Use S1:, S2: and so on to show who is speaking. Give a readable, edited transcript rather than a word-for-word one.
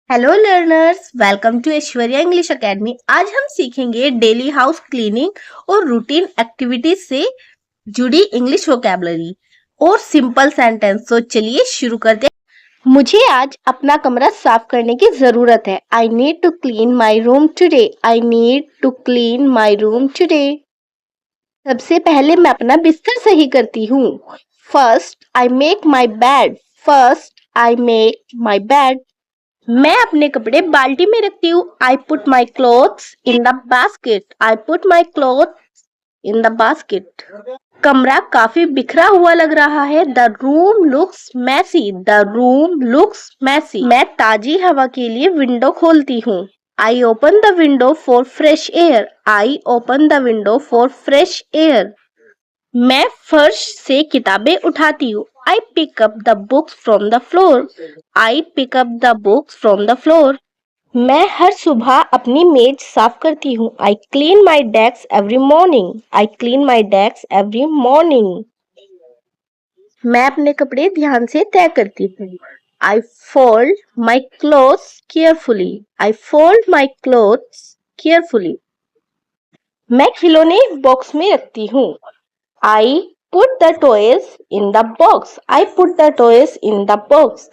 S1: Hello learners, welcome to Aishwarya English academy. आज हम सीखेंगे डेली हाउस क्लीनिंग और रूटीन एक्टिविटीज से जुड़ी इंग्लिश वोकैबुलरी और सिंपल सेंटेंस। तो चलिए शुरू करते हैं। मुझे आज अपना कमरा साफ करने की जरूरत है। I need to clean my room today. I need to clean my room today. सबसे पहले मैं अपना बिस्तर सही करती हूँ। First I make my bed. First I make my bed. मैं अपने कपड़े बाल्टी में रखती हूँ। I put my clothes in the basket. I put my clothes in the basket. कमरा काफी बिखरा हुआ लग रहा है। The room looks messy. The room looks messy. मैं ताजी हवा के लिए विंडो खोलती हूँ। I open the window for fresh air. I open the window for fresh air. मैं फर्श से किताबें उठाती हूँ। I pick up the books from the floor. I pick up the books from the floor. मैं हर सुबह अपनी मेज साफ करती हूँ। I clean my desk every morning. I clean my desk every morning. मैं अपने कपड़े ध्यान से तय करती हूँ। I fold my clothes carefully. I fold my clothes carefully. मैं खिलौने बॉक्स में रखती हूँ। I put the toys in the box. I put the toys in the box.